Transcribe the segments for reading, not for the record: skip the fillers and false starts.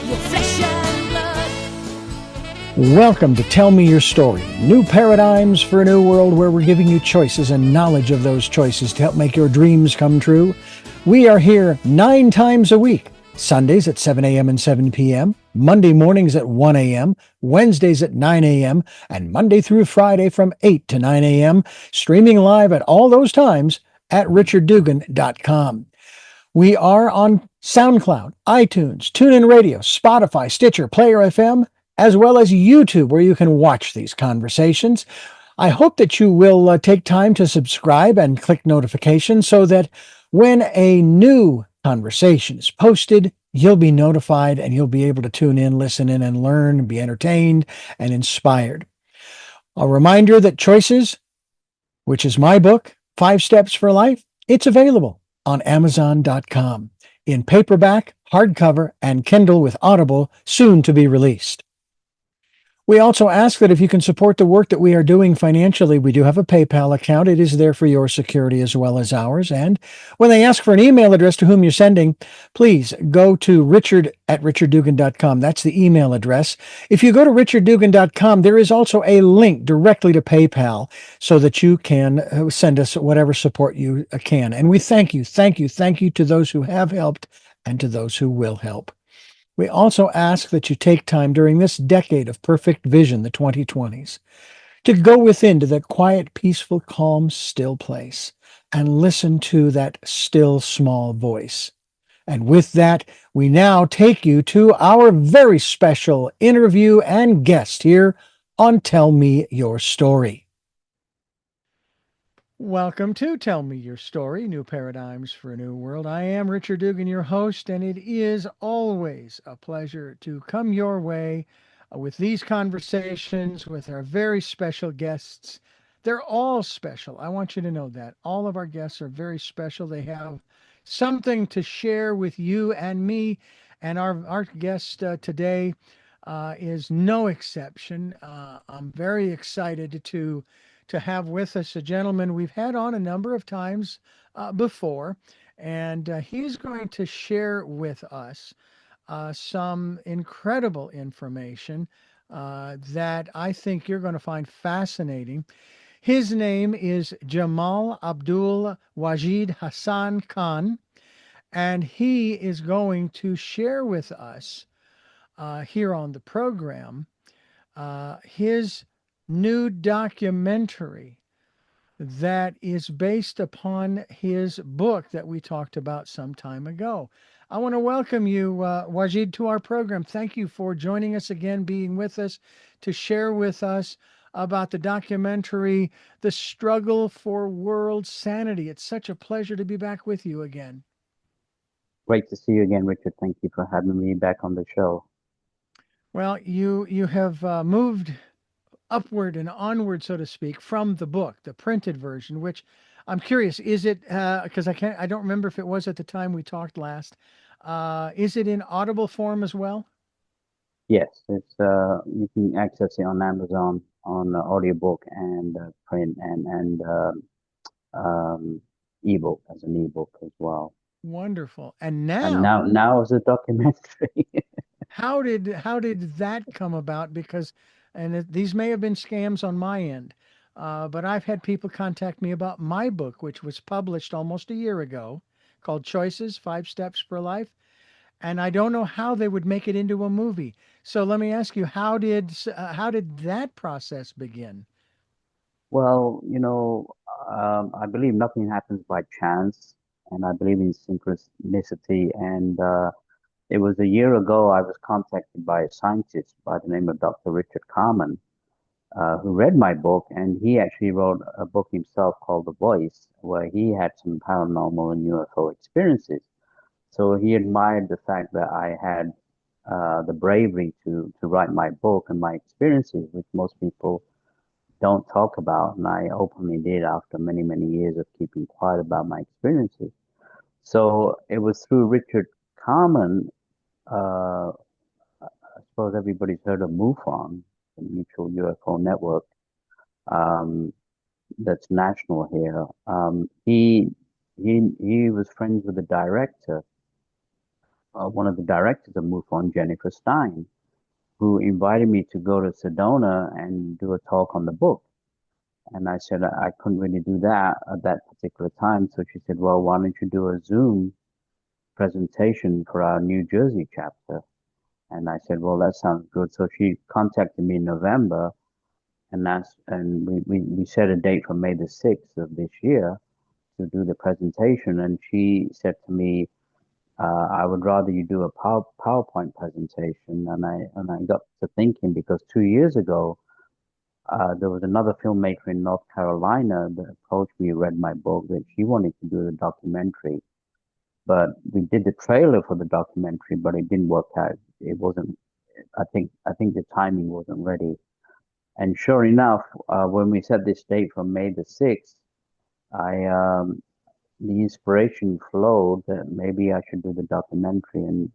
your flesh and blood. Welcome to Tell Me Your Story, new paradigms for a new world where we're giving you choices and knowledge of those choices to help make your dreams come true. We are here 9 times a week, Sundays at 7 a.m. and 7 p.m., Monday mornings at 1 a.m., Wednesdays at 9 a.m., and Monday through Friday from 8 to 9 a.m., streaming live at all those times at richarddugan.com. We are on SoundCloud, iTunes, TuneIn Radio, Spotify, Stitcher, Player FM, as well as YouTube, where you can watch these conversations. I hope that you will take time to subscribe and click notifications so that when a new conversation is posted, you'll be notified and you'll be able to tune in, listen in, and learn, and be entertained and inspired. A reminder that Choices, which is my book, 5 Steps for Life, it's available on Amazon.com in paperback, hardcover, and Kindle with Audible, soon to be released. We also ask that if you can support the work that we are doing financially, we do have a PayPal account. It is there for your security as well as ours. And when they ask for an email address to whom you're sending, please go to richard@richarddugan.com. That's the email address. If you go to richarddugan.com, there is also a link directly to PayPal so that you can send us whatever support you can. And we thank you to those who have helped and to those who will help. We also ask that you take time during this decade of perfect vision, the 2020s, to go within to that quiet, peaceful, calm, still place and listen to that still, small voice. And with that, we now take you to our very special interview and guest here on Tell Me Your Story. Welcome to Tell Me Your Story, New Paradigms for a New World. I am Richard Dugan, your host, and it is always a pleasure to come your way with these conversations with our very special guests. They're all special. I want you to know that. All of our guests are very special. They have something to share with you and me, and our guest today is no exception. I'm very excited to have with us a gentleman we've had on a number of times before, and he's going to share with us some incredible information that I think you're going to find fascinating. His name is Jamal Abdul Wajid Hassan Khan, and he is going to share with us here on the program his new documentary that is based upon his book that we talked about some time ago. I want to welcome you, Wajid, to our program. Thank you for joining us again, being with us to share with us about the documentary, The Struggle for World Sanity. It's such a pleasure to be back with you again. Great to see you again, Richard. Thank you for having me back on the show. Well, you have moved upward and onward, so to speak, from the book, the printed version, which I'm curious, is it, because I don't remember if it was at the time we talked last, is it in Audible form as well? Yes, it's you can access it on Amazon on audiobook and print and ebook as an ebook as well. Wonderful. And now as a documentary. How did that come about? Because these may have been scams on my end, but I've had people contact me about my book, which was published almost a year ago, called Choices, 5 Steps for Life, and I don't know how they would make it into a movie. So let me ask you, how did that process begin? Well, I believe nothing happens by chance, and I believe in synchronicity. And it was a year ago I was contacted by a scientist by the name of Dr. Richard Carmen, who read my book, and he actually wrote a book himself called The Voice, where he had some paranormal and UFO experiences. So he admired the fact that I had the bravery to write my book and my experiences, which most people don't talk about, and I openly did after many, many years of keeping quiet about my experiences. So it was through Richard Carmen. I suppose everybody's heard of MUFON, the Mutual UFO Network, that's national here. He was friends with the director one of the directors of MUFON, Jennifer Stein, who invited me to go to Sedona and do a talk on the book. And I said I couldn't really do that at that particular time. So she said, well, why don't you do a Zoom presentation for our New Jersey chapter? And I said, well, that sounds good. So she contacted me in November, and we set a date for May the 6th of this year to do the presentation. And she said to me, I would rather you do a PowerPoint presentation. And I got to thinking, because 2 years ago, there was another filmmaker in North Carolina that approached me, read my book, that she wanted to do the documentary. But we did the trailer for the documentary, but it didn't work out. It wasn't. I think the timing wasn't ready. And sure enough, when we set this date for May the 6th, I the inspiration flowed that maybe I should do the documentary. And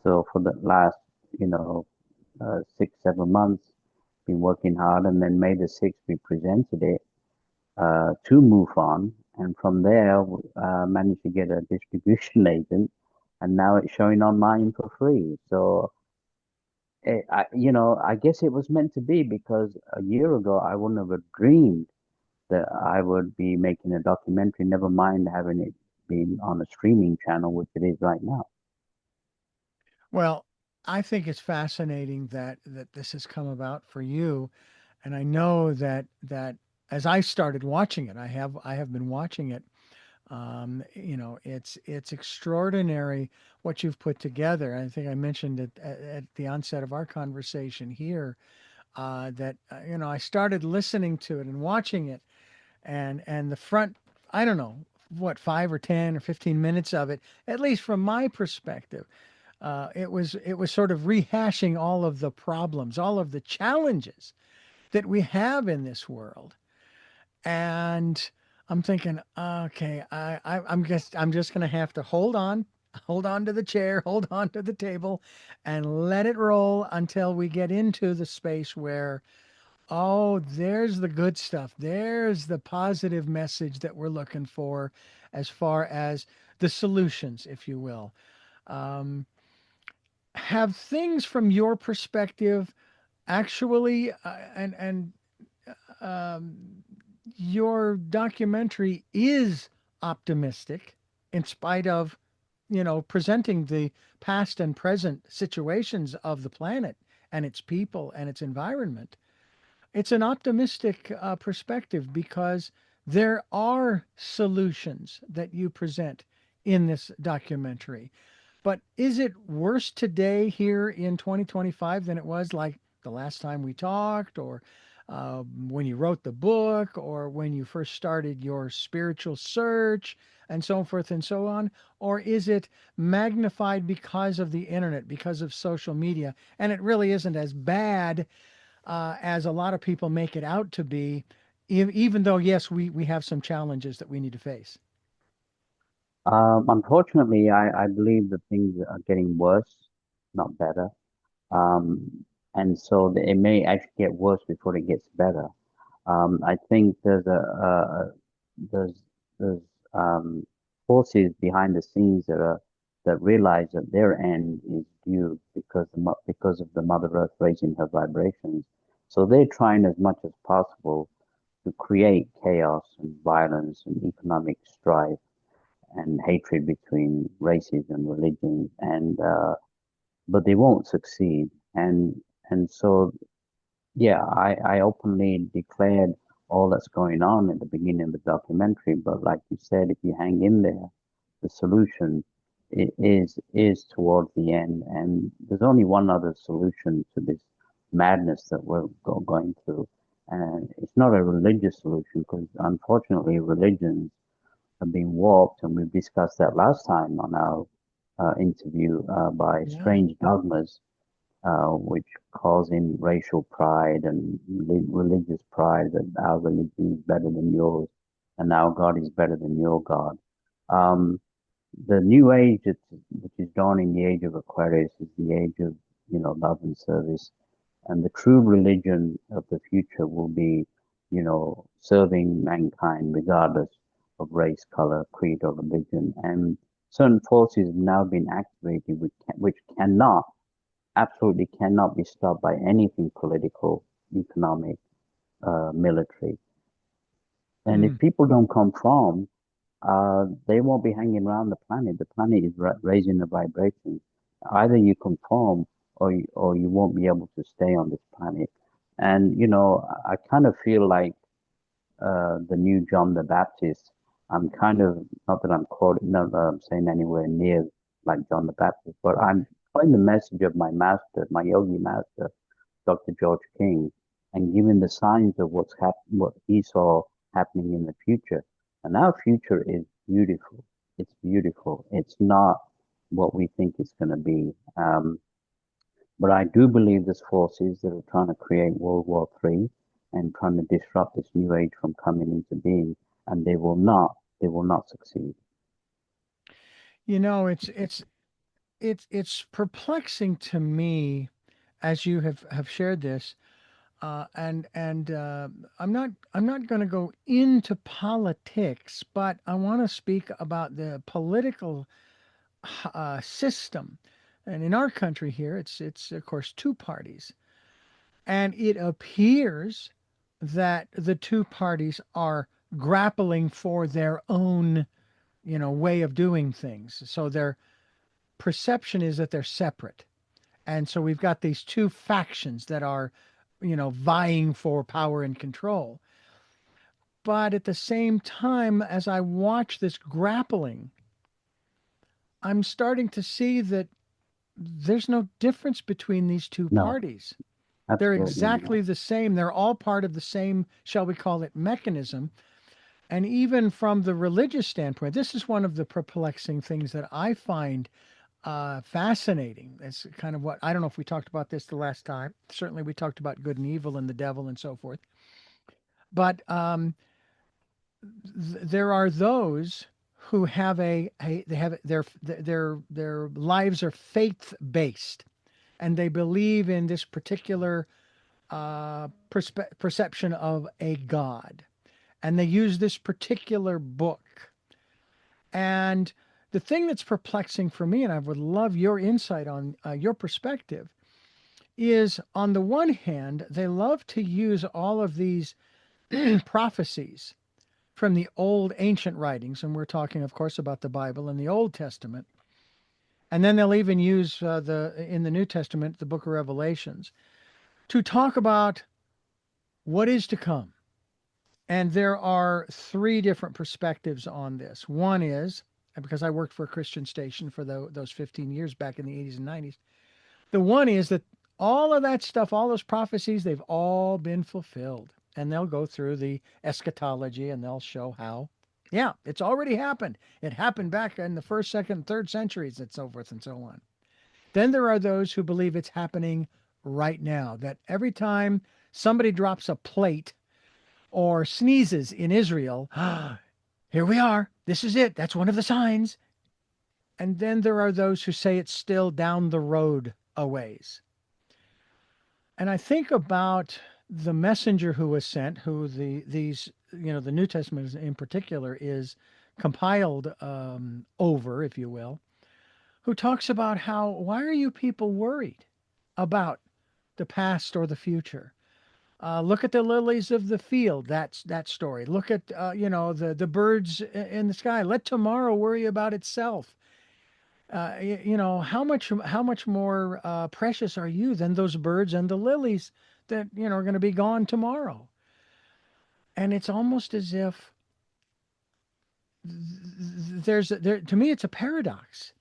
so for the last, 6, 7 months, been working hard. And then May the 6th, we presented it to MUFON. And from there, managed to get a distribution agent. And now it's showing online for free. So, I guess it was meant to be, because a year ago, I wouldn't have dreamed that I would be making a documentary, never mind having it being on a streaming channel, which it is right now. Well, I think it's fascinating that this has come about for you, and I know that as I started watching it, I have been watching it. It's extraordinary what you've put together. I think I mentioned it at the onset of our conversation here, that I started listening to it and watching it, and the front, I don't know what, 5 or 10 or 15 minutes of it, at least from my perspective, it was sort of rehashing all of the problems, all of the challenges that we have in this world. And I'm thinking, okay, I'm just gonna have to hold on to the chair, hold on to the table, and let it roll until we get into the space where, oh, there's the good stuff. There's the positive message that we're looking for, as far as the solutions, if you will. Um, have things from your perspective actually, and um, your documentary is optimistic in spite of, presenting the past and present situations of the planet and its people and its environment. It's an optimistic perspective, because there are solutions that you present in this documentary. But is it worse today here in 2025 than it was, like, the last time we talked, or when you wrote the book, or when you first started your spiritual search, and so forth and so on? Or is it magnified because of the internet, because of social media, and it really isn't as bad as a lot of people make it out to be, even though, yes, we have some challenges that we need to face? Unfortunately, I believe that things are getting worse, not better. And so it may actually get worse before it gets better. I think there's there's forces behind the scenes that realize that their end is due because of the Mother Earth raising her vibrations. So they're trying as much as possible to create chaos and violence and economic strife and hatred between races and religions, and but they won't succeed. And so, yeah, I openly declared all that's going on at the beginning of the documentary. But like you said, if you hang in there, the solution is towards the end. And there's only one other solution to this madness that we're going through. And it's not a religious solution, because unfortunately religions have been warped, and we've discussed that last time on our interview, by Yeah. strange dogmas, which calls in racial pride and religious pride, that our religion is better than yours and our God is better than your God. Um, the new age, which is dawning, the age of Aquarius, is the age of, love and service. And the true religion of the future will be, serving mankind regardless of race, color, creed, or religion. And certain forces have now been activated which cannot, absolutely cannot be stopped by anything political, economic, military. And if Mm. people don't conform, they won't be hanging around the planet. The planet is raising the vibration. Either you conform or you won't be able to stay on this planet. And, I kind of feel like the new John the Baptist. I'm kind of, not that I'm quoting, not that I'm saying anywhere near like John the Baptist, but I'm following the message of my master, my yogi master, Dr. George King, and giving the signs of what he saw happening in the future. And our future is beautiful. It's beautiful. It's not what we think it's going to be. But I do believe there's forces that are trying to create World War III and trying to disrupt this new age from coming into being, and they will not succeed. It's perplexing to me as you have shared this, and I'm not going to go into politics, but I want to speak about the political system. And in our country here, it's of course two parties, and it appears that the two parties are grappling for their own, way of doing things. So their perception is that they're separate. And so we've got these two factions that are, vying for power and control. But at the same time, as I watch this grappling, I'm starting to see that there's no difference between these two No, parties. They're absolutely not. exactly the same. They're all part of the same, shall we call it, mechanism. And even from the religious standpoint, this is one of the perplexing things that I find fascinating. It's kind of what I don't know if we talked about this the last time. Certainly, we talked about good and evil and the devil and so forth. But there are those who have they have their lives are faith based, and they believe in this particular perception of a God, and they use this particular book. And the thing that's perplexing for me, and I would love your insight on your perspective, is on the one hand, they love to use all of these prophecies from the old ancient writings, and we're talking, of course, about the Bible and the Old Testament. And then they'll even use the in the New Testament, the Book of Revelations, to talk about what is to come. And there are three different perspectives on this. One is, because I worked for a Christian station for those 15 years back in the 80s and 90s, the one is that all of that stuff, all those prophecies, they've all been fulfilled. And they'll go through the eschatology and they'll show how, yeah, it's already happened. It happened back in the first, second, third centuries, and so forth and so on. Then there are those who believe it's happening right now, that every time somebody drops a plate or sneezes in Israel, here we are. This is it. That's one of the signs. And then there are those who say it's still down the road a ways. And I think about the messenger who was sent, who the New Testament in particular is compiled over, if you will, who talks about how, why are you people worried about the past or the future? Look at the lilies of the field. That's that story. Look at the birds in the sky. Let tomorrow worry about itself. How much more precious are you than those birds and the lilies that are going to be gone tomorrow? And it's almost as if there to me it's a paradox.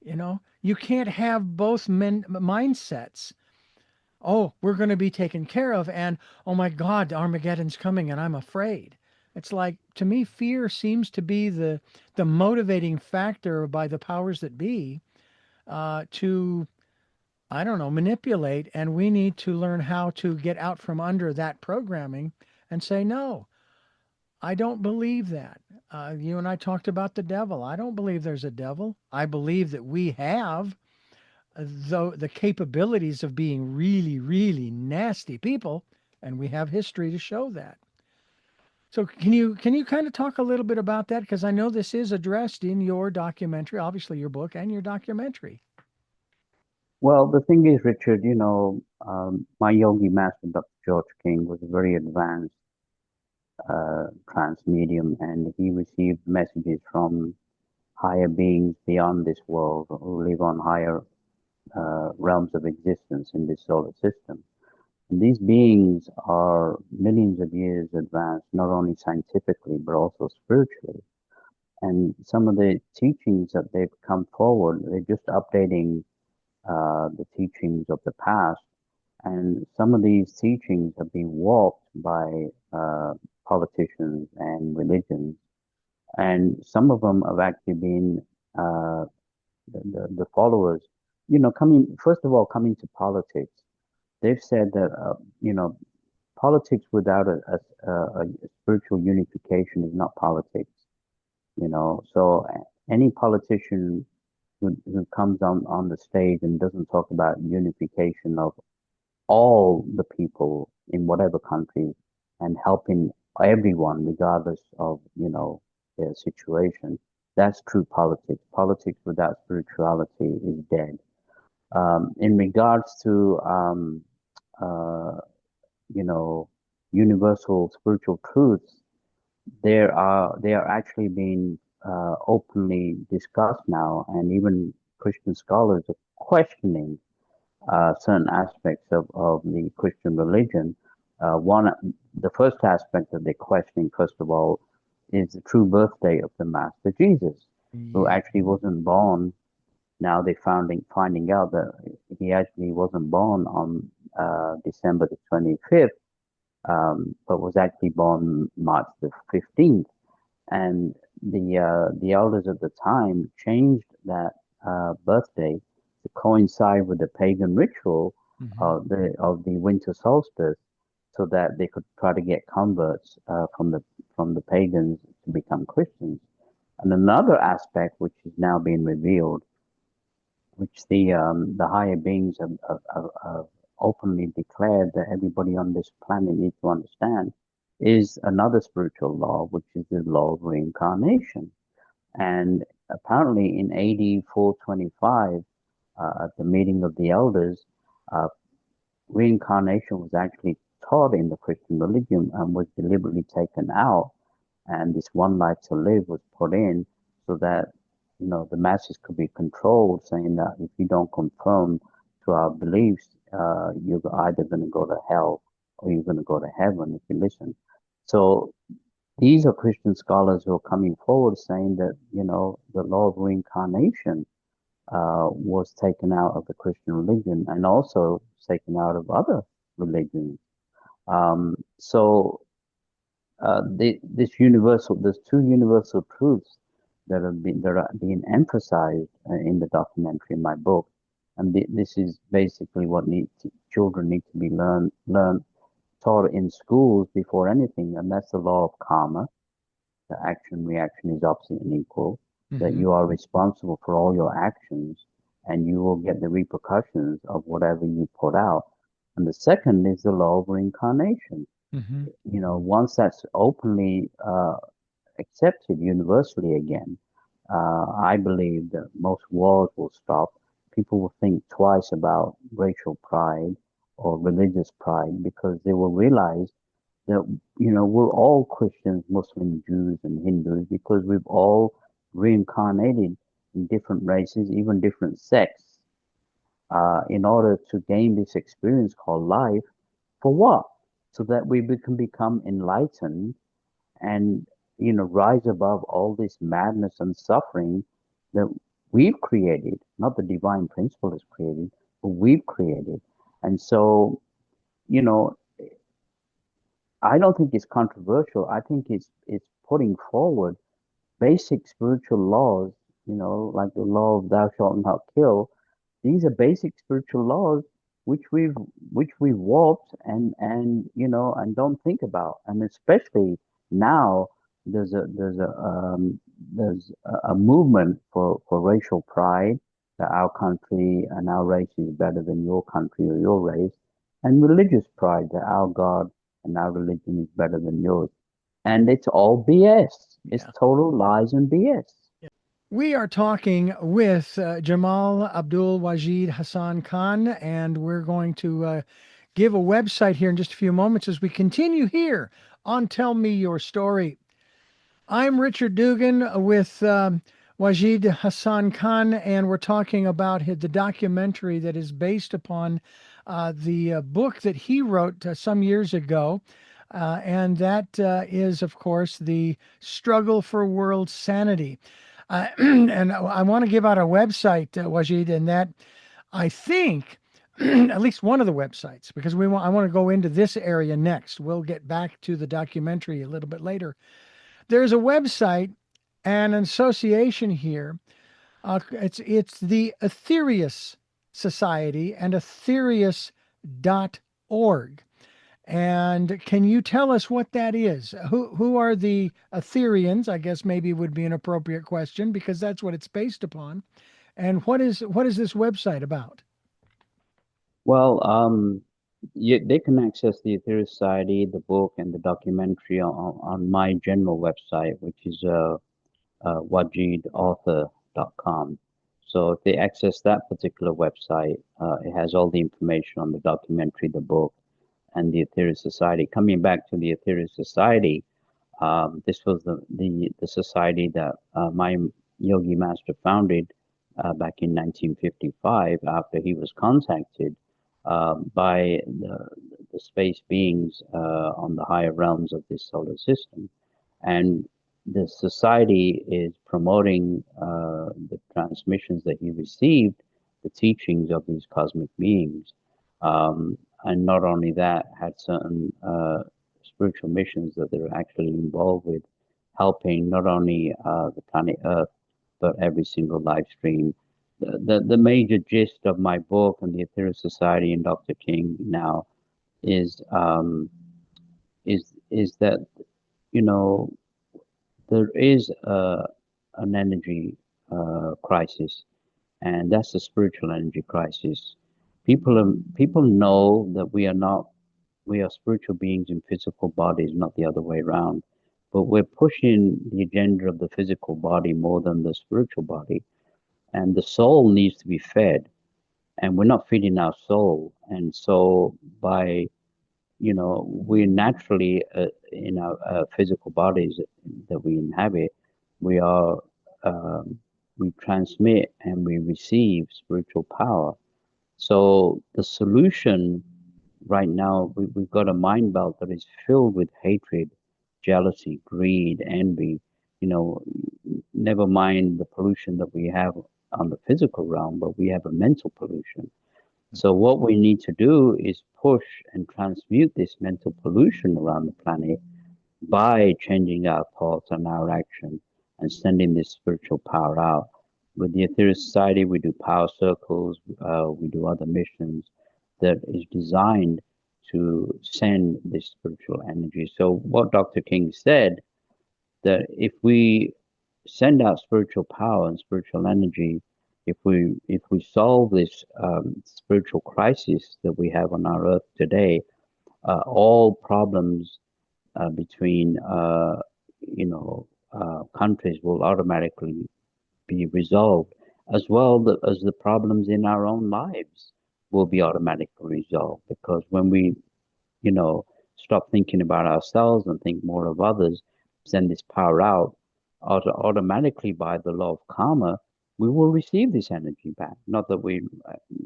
You can't have both mindsets. Oh, we're going to be taken care of, and oh my God, Armageddon's coming, and I'm afraid. It's like, to me, fear seems to be the motivating factor by the powers that be to, I don't know, manipulate, and we need to learn how to get out from under that programming and say, no, I don't believe that. You and I talked about the devil. I don't believe there's a devil. I believe that we have the capabilities of being really, really nasty people, and we have history to show that. So can you kind of talk a little bit about that? Because I know this is addressed in your documentary, obviously your book and your documentary. Well, the thing is, Richard, my yogi master, Dr. George King, was a very advanced trance medium, and he received messages from higher beings beyond this world who live on higher realms of existence in this solar system. And these beings are millions of years advanced, not only scientifically, but also spiritually. And some of the teachings that they've come forward, they're just updating the teachings of the past. And some of these teachings have been warped by politicians and religions. And some of them have actually been uh, the followers, first of all, coming to politics. They've said that, politics without a spiritual unification is not politics, So any politician who comes on the stage and doesn't talk about unification of all the people in whatever country and helping everyone regardless of, their situation, that's true politics. Politics without spirituality is dead. In regards to, uh, you know, universal spiritual truths, they are actually being openly discussed now, and even Christian scholars are questioning certain aspects of the Christian religion. The first aspect that they're questioning, first of all, is the true birthday of the Master Jesus, who Yeah. actually wasn't born. Now they're finding out that he actually wasn't born on December the 25th, but was actually born March the 15th. And the elders at the time changed that birthday to coincide with the pagan ritual Hmm. of the winter solstice, so that they could try to get converts from the pagans to become Christians. And another aspect, which is now being revealed, which the higher beings have openly declared that everybody on this planet needs to understand, is another spiritual law, which is the law of reincarnation. And apparently in AD 425, at the meeting of the elders, uh, reincarnation was actually taught in the Christian religion and was deliberately taken out, and this one life to live was put in, so that the masses could be controlled, saying that if you don't conform to our beliefs, you're either going to go to hell or you're going to go to heaven if you listen. So these are Christian scholars who are coming forward saying that the law of reincarnation was taken out of the Christian religion and also taken out of other religions. So there's two universal truths that are being emphasized in the documentary in my book, and this is basically what children need to be learned taught in schools before anything, and that's the law of karma. The action reaction is opposite and equal. That Hmm. you are responsible for all your actions, and you will get the repercussions of whatever you put out. And the second is the law of reincarnation. Hmm. Once that's openly accepted universally again, I believe that most wars will stop. People will think twice about racial pride or religious pride, because they will realize that, we're all Christians, Muslims, Jews, and Hindus, because we've all reincarnated in different races, even different sects, in order to gain this experience called life. For what? So that we can become enlightened and rise above all this madness and suffering that we've created, not the divine principle has created, but we've created. And so, you know, I don't think it's controversial. I think it's putting forward basic spiritual laws, like the law of thou shalt not kill. These are basic spiritual laws which we've warped and don't think about. And especially now, there's a movement for racial pride, that our country and our race is better than your country or your race, and religious pride, that our God and our religion is better than yours. And it's all BS. It's Yeah. total lies and BS. We are talking with Jamal Abdul Wajid Hassan Khan, and we're going to give a website here in just a few moments as we continue here on Tell Me Your Story. I'm Richard Dugan with Wajid Hassan Khan, and we're talking about the documentary that is based upon the book that he wrote some years ago. And that is, of course, The Struggle for World Sanity. And I want to give out a website, Wajid, and that I think at least one of the websites, because I want to go into this area next. We'll get back to the documentary a little bit later. There's a website and an association here. It's the Aetherius Society and aetherius.org. And can you tell us what that is? Who are the Aetherians? I guess maybe would be an appropriate question because that's what it's based upon. And what is this website about? Well, they can access the Ethereum Society, the book, and the documentary on my general website, which is wajidauthor.com. So if they access that particular website, it has all the information on the documentary, the book, and the Ethereum Society. Coming back to the Ethereum Society, this was the society that my Yogi master founded back in 1955 after he was contacted by the space beings on the higher realms of this solar system. And the society is promoting the transmissions that he received, the teachings of these cosmic beings. And not only that, had certain spiritual missions that they're actually involved with, helping not only the planet Earth, but every single live stream. The major gist of my book and the Ethereal Society and Dr. King now is is that you know there is an energy crisis, and that's the spiritual energy crisis. People know that we are spiritual beings in physical bodies, not the other way around. But we're pushing the agenda of the physical body more than the spiritual body, and the soul needs to be fed, and we're not feeding our soul. And so by we're naturally in our physical bodies that we inhabit, we are we transmit and we receive spiritual power. So the solution right now, we've got a mind belt that is filled with hatred, jealousy, greed, envy. You know, never mind the pollution that we have on the physical realm, but we have a mental pollution. So what we need to do is push and transmute this mental pollution around the planet by changing our thoughts and our action and sending this spiritual power out. With the Ethereal Society, we do power circles, we do other missions that is designed to send this spiritual energy. So what Dr. King said, that if we send out spiritual power and spiritual energy, if we solve this spiritual crisis that we have on our earth today, all problems between countries will automatically be resolved, as well as the problems in our own lives will be automatically resolved. Because when we, stop thinking about ourselves and think more of others, send this power out, automatically by the law of karma, we will receive this energy back. Not that we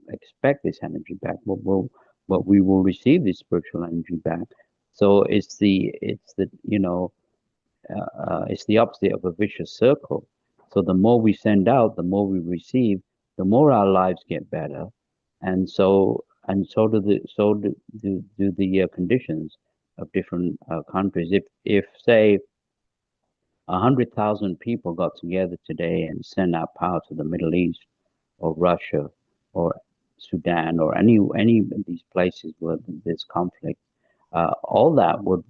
expect this energy back, but we will receive this spiritual energy back. So it's the opposite of a vicious circle. So the more we send out, the more we receive, the more our lives get better, and so do the conditions of different countries. If say 100,000 people got together today and sent out power to the Middle East or Russia or Sudan or any of these places where there's conflict, all that would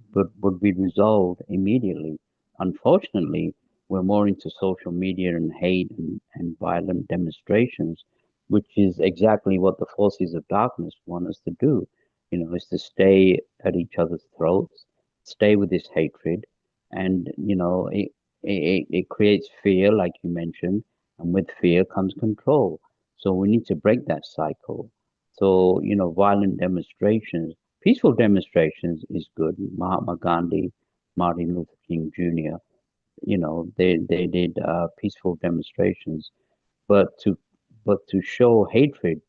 be resolved immediately. Unfortunately, we're more into social media and hate and violent demonstrations, which is exactly what the forces of darkness want us to do. Is to stay at each other's throats, stay with this hatred, and it creates fear, like you mentioned, and with fear comes control. So we need to break that cycle. So violent demonstrations, peaceful demonstrations is good. Mahatma Gandhi, Martin Luther King Jr., they did peaceful demonstrations, but to show hatred,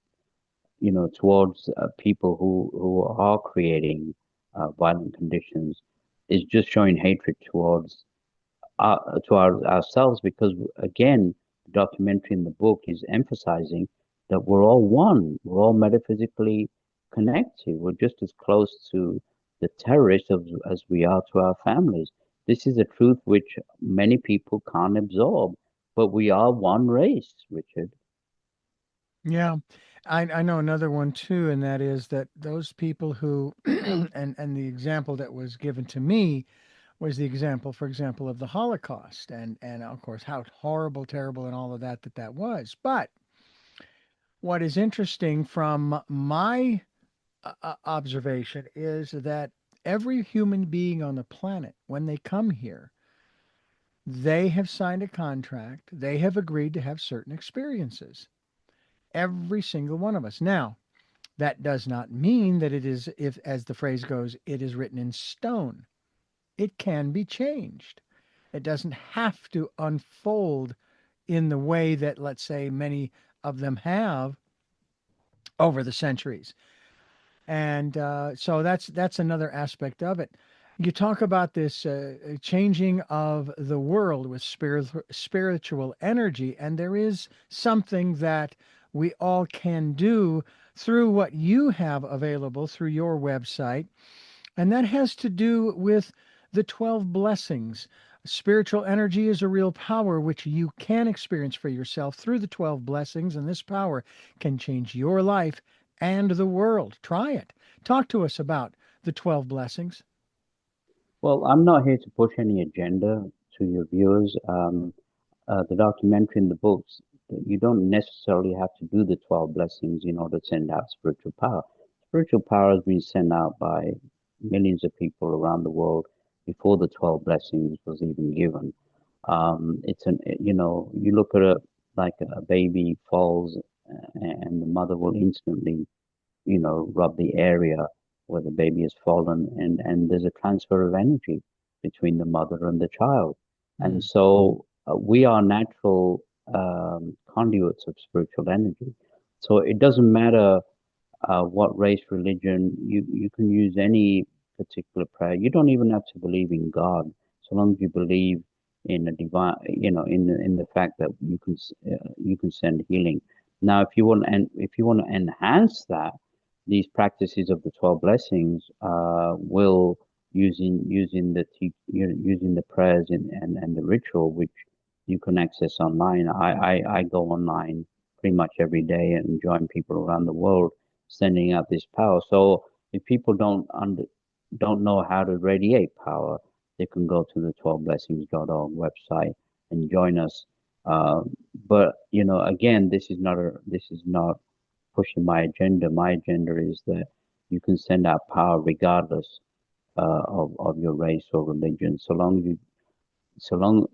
towards people who are creating violent conditions, is just showing hatred towards ourselves, because again, the documentary in the book is emphasizing that we're all one, we're all metaphysically connected, we're just as close to the terrorists as we are to our families. This is a truth which many people can't absorb, but we are one race, Richard. Yeah, I know another one too, and that is that those people who, and the example that was given to me was the example, for example, of the Holocaust, and of course how horrible, terrible, and all of that that was. But what is interesting from my observation is that every human being on the planet, when they come here, they have signed a contract. They have agreed to have certain experiences. Every single one of us. Now, that does not mean that it is, if, as the phrase goes, it is written in stone. It can be changed. It doesn't have to unfold in the way that, let's say, many of them have over the centuries. And so that's another aspect of it. You talk about this changing of the world with spiritual energy, and there is something that we all can do through what you have available through your website, and that has to do with the 12 blessings. Spiritual energy is a real power which you can experience for yourself through the 12 blessings, and this power can change your life and the world. Try it. Talk to us about the 12 blessings. Well, I'm not here to push any agenda to your viewers. The documentary in the books, you don't necessarily have to do the 12 blessings in order to send out spiritual power. Spiritual power has been sent out by millions of people around the world before the 12 blessings was even given. You look at it like a baby falls, and the mother will instantly rub the area where the baby has fallen, and there's a transfer of energy between the mother and the child. And Mm. so we are natural conduits of spiritual energy. So it doesn't matter what race, religion, you can use any particular prayer. You don't even have to believe in God, so long as you believe in a divine, in the fact that you can send healing. Now, if you want to enhance that, these practices of the 12 blessings will using the prayers and the ritual, which you can access online. I go online pretty much every day and join people around the world sending out this power. So if people don't know how to radiate power, they can go to the 12blessings.org website and join us. Uh, but again, this is not pushing my agenda. My agenda is that you can send out power regardless of your race or religion, so long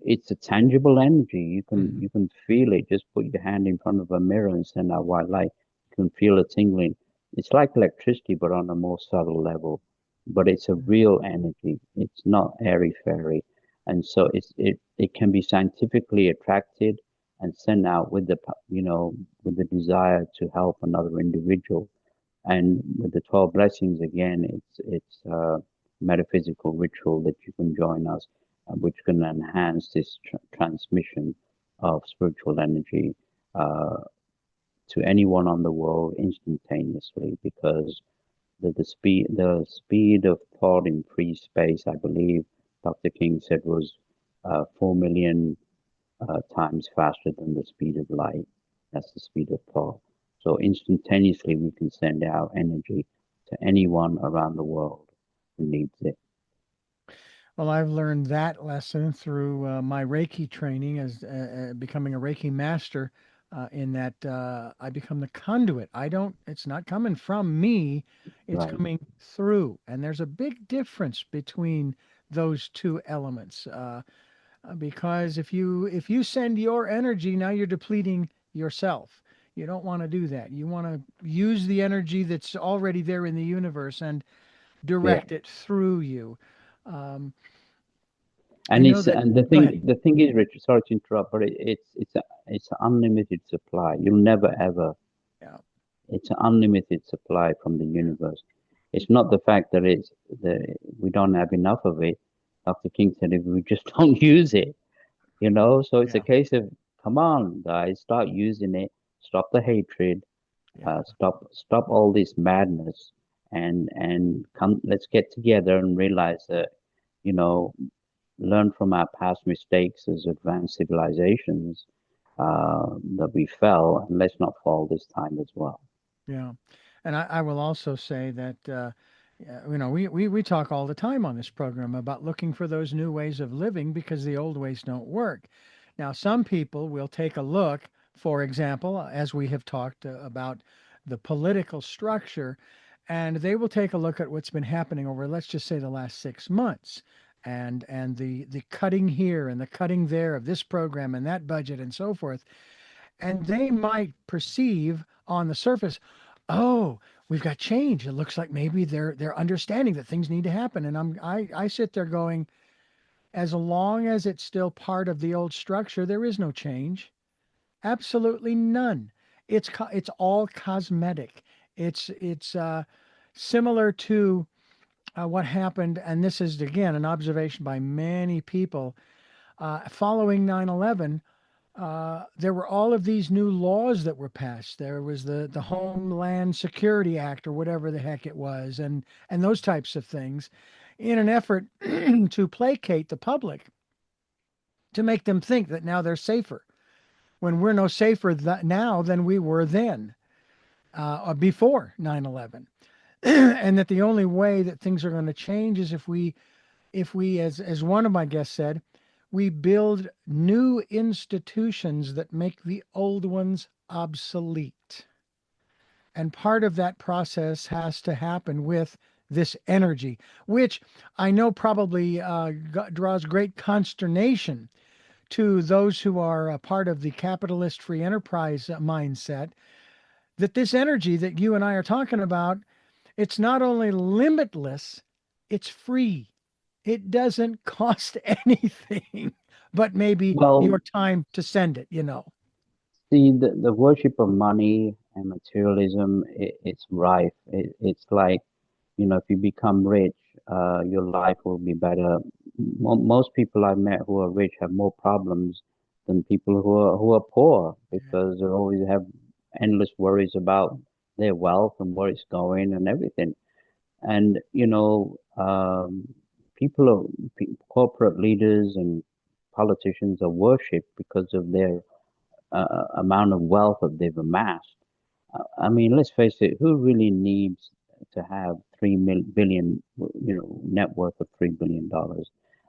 it's a tangible energy. Mhm. You can feel it. Just put your hand in front of a mirror and send out white light. You can feel a tingling. It's like electricity, but on a more subtle level. But it's a real energy. It's not airy fairy, and so it can be scientifically attracted and sent out with with the desire to help another individual. And with the 12 blessings, again, it's a metaphysical ritual that you can join us, which can enhance this transmission of spiritual energy uh, to anyone on the world instantaneously, because the speed of thought in free space, I believe Dr. King said, was 4 million times faster than the speed of light. That's the speed of thought. So instantaneously, we can send out energy to anyone around the world who needs it. Well, I've learned that lesson through my Reiki training as becoming a Reiki master. In that I become the conduit. I don't. It's not coming from me. It's Right. coming through. And there's a big difference between those two elements. Because if you send your energy, now you're depleting yourself. You don't want to do that. You want to use the energy that's already there in the universe and Yeah. direct it through you. Um, I And know it's that. and the Go ahead. thing is, Richard, sorry to interrupt, but it's an unlimited supply. You'll never ever. Yeah, It's an unlimited supply from the yeah, universe. It's not the fact that we don't have enough of it. Dr. King said if we just don't use it, you know. So it's a yeah, case of come on, guys, start using it. Stop the hatred. yeah, Stop all this madness, and come. Let's get together and realize that you know learn from our past mistakes as advanced civilizations that we fell, and let's not fall this time as well. yeah. And I will also say that yeah, we talk all the time on this program about looking for those new ways of living because the old ways don't work. Now, some people will take a look, for example, as we have talked about the political structure, and they will take a look at what's been happening over, let's just say, the last 6 months, and the cutting here and the cutting there of this program and that budget and so forth, and they might perceive on the surface, oh, we've got change. It looks like maybe they're understanding that things need to happen, and I sit there going, as long as it's still part of the old structure, there is no change. Absolutely none. It's all cosmetic. It's similar to what happened, and this is again an observation by many people following 9/11. There were all of these new laws that were passed. There was the Homeland Security Act or whatever the heck it was, and those types of things, in an effort to placate the public, to make them think that now they're safer when we're no safer now than we were then, before 9/11. And that the only way that things are going to change is if we as one of my guests said, we build new institutions that make the old ones obsolete. And part of that process has to happen with this energy, which I know probably draws great consternation to those who are a part of the capitalist free enterprise mindset, that this energy that you and I are talking about, it's not only limitless, it's free. It doesn't cost anything but maybe Well, your time to send it. see, the worship of money and materialism, it's rife. It's like, if you become rich, your life will be better. Most people I've met who are rich have more problems than people who are poor because they always have endless worries about their wealth and where it's going and everything. And, people are, corporate leaders and politicians are worshipped because of their amount of wealth that they've amassed. I mean, let's face it, who really needs to have 3 billion, net worth of $3 billion?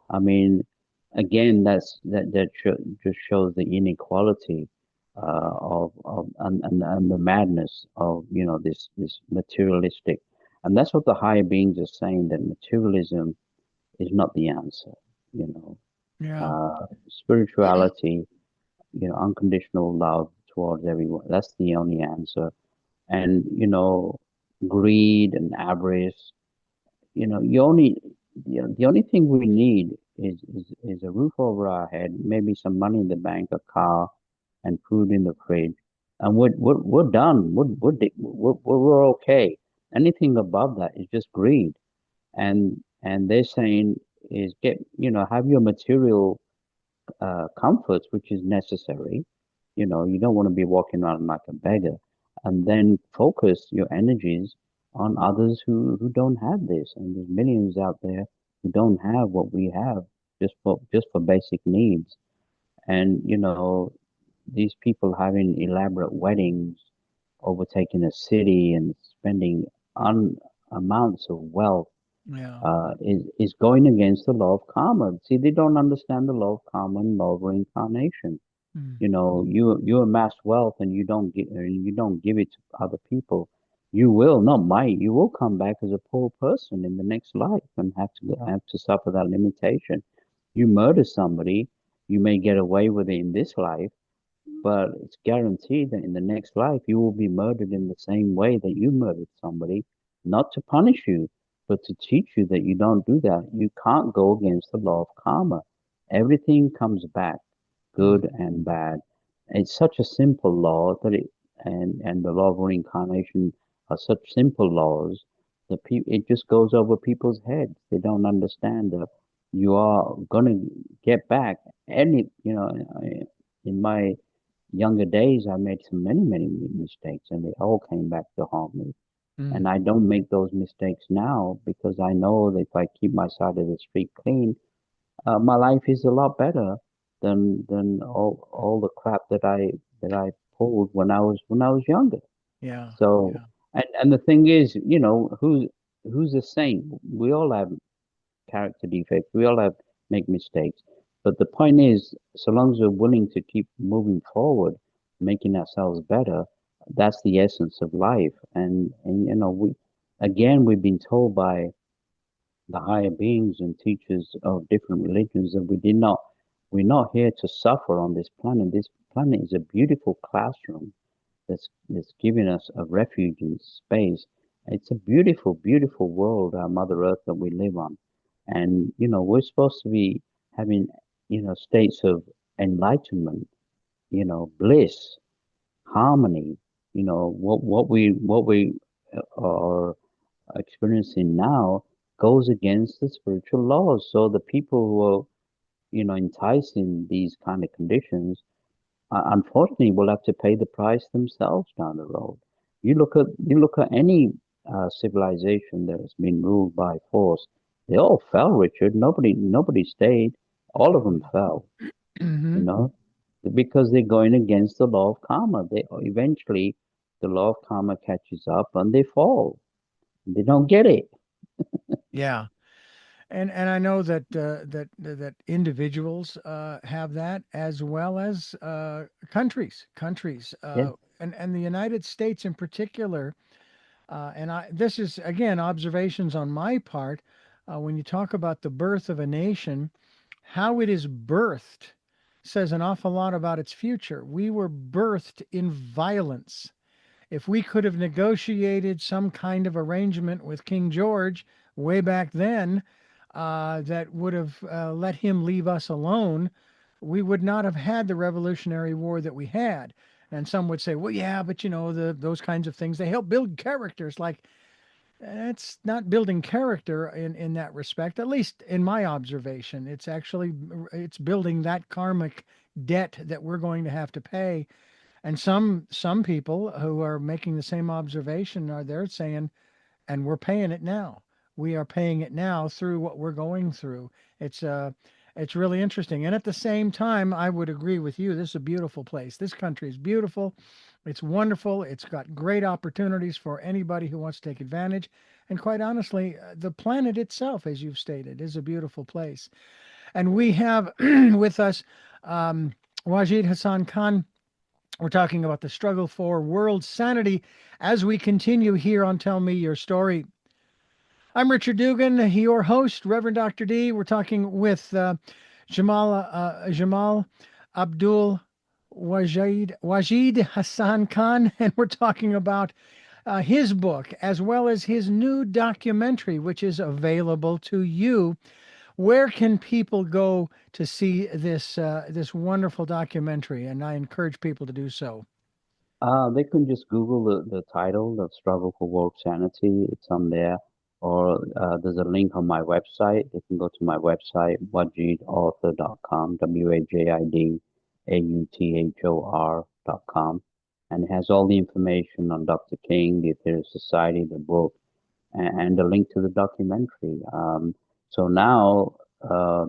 I mean, again, just shows the inequality of and the madness of this materialistic, and that's what the higher beings are saying, that materialism is not the answer. You know, Yeah. Spirituality, unconditional love towards everyone. That's the only answer. And, greed and avarice, you only, the only thing we need is a roof over our head, maybe some money in the bank, a car, and food in the fridge. And we're done. We're okay. Anything above that is just greed. And they're saying is have your material comforts, which is necessary. You don't want to be walking around like a beggar, and then focus your energies on others who don't have this. And there's millions out there who don't have what we have, just for basic needs. And these people having elaborate weddings, overtaking a city, and spending amounts of wealth Yeah. is going against the law of karma. See, they don't understand the law of karma and law of reincarnation. Mm. You amass wealth and you don't give it to other people. You will, not might, you will come back as a poor person in the next life and have to suffer that limitation. You murder somebody, you may get away with it in this life, but it's guaranteed that in the next life you will be murdered in the same way that you murdered somebody, not to punish you, but to teach you that you don't do that. You can't go against the law of karma. Everything comes back, Mm. good and bad. It's such a simple law that and the law of reincarnation are such simple laws that it just goes over people's heads. They don't understand that you are gonna get back any, in my younger days, I made so many mistakes, and they all came back to haunt me. And Mm. I don't make those mistakes now because I know that if I keep my side of the street clean, my life is a lot better than all the crap that I pulled when I was younger. Yeah. So, Yeah. and the thing is, who's a saint? We all have character defects. We all have make mistakes. But the point is, so long as we're willing to keep moving forward, making ourselves better, that's the essence of life. And we've been told by the higher beings and teachers of different religions that we're not here to suffer on this planet. This planet is a beautiful classroom that's giving us a refuge in space. It's a beautiful, beautiful world, our Mother Earth that we live on. And, we're supposed to be having, states of enlightenment, bliss, harmony, what we are experiencing now goes against the spiritual laws. So the people who are, enticing these kind of conditions unfortunately will have to pay the price themselves down the road. You look at any civilization that has been ruled by force. They all fell, Richard. Nobody stayed. All of them fell. You Hmm. know, because they're going against the law of karma. They eventually the law of karma catches up and they fall. They don't get it. Yeah. And I know that that individuals have that as well as countries, Yeah. and the United States in particular. And this is again observations on my part. When you talk about the birth of a nation, how it is birthed says an awful lot about its future. We were birthed in violence. If we could have negotiated some kind of arrangement with King George way back then, that would have let him leave us alone, we would not have had the Revolutionary War that we had. And some would say, well, yeah, but those kinds of things, they help build characters. Like, it's not building character in that respect, at least in my observation. It's building that karmic debt that we're going to have to pay. And some people who are making the same observation are there saying, and we're paying it now. We are paying it now through what we're going through. It's uh it's really interesting. And at the same time, I would agree with you. This is a beautiful place. This country is beautiful. It's wonderful. It's got great opportunities for anybody who wants to take advantage. And quite honestly, the planet itself, as you've stated, is a beautiful place. And we have with us um, Wajid Hassan Khan. We're talking about the struggle for world sanity as we continue here on Tell Me Your Story. I'm Richard Dugan, your host, Reverend Dr. D. We're talking with Jamal Abdul Wajid Hassan Khan, and we're talking about his book as well as his new documentary, which is available to you. Where can people go to see this wonderful documentary? And I encourage people to do so. They can just Google the title, The Struggle for World Sanity. It's on there. Or there's a link on my website. They can go to my website, wajidauthor.com, WAJIDAUTHOR.com. And it has all the information on Dr. King, the Ethereal Society, the book, and a link to the documentary. So now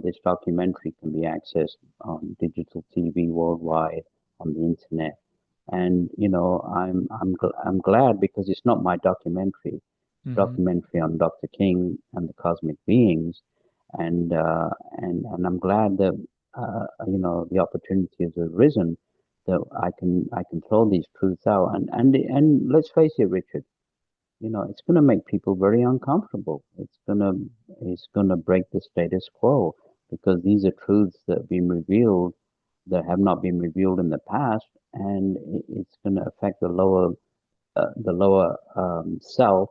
this documentary can be accessed on digital TV worldwide, on the internet. And I'm glad because it's not my documentary. It's a Hmm. documentary on Dr. King and the cosmic beings, and I'm glad that the opportunity has arisen that I can throw these truths out. And let's face it, Richard. it's going to make people very uncomfortable. It's going to break the status quo because these are truths that have been revealed that have not been revealed in the past, and it's going to affect the lower self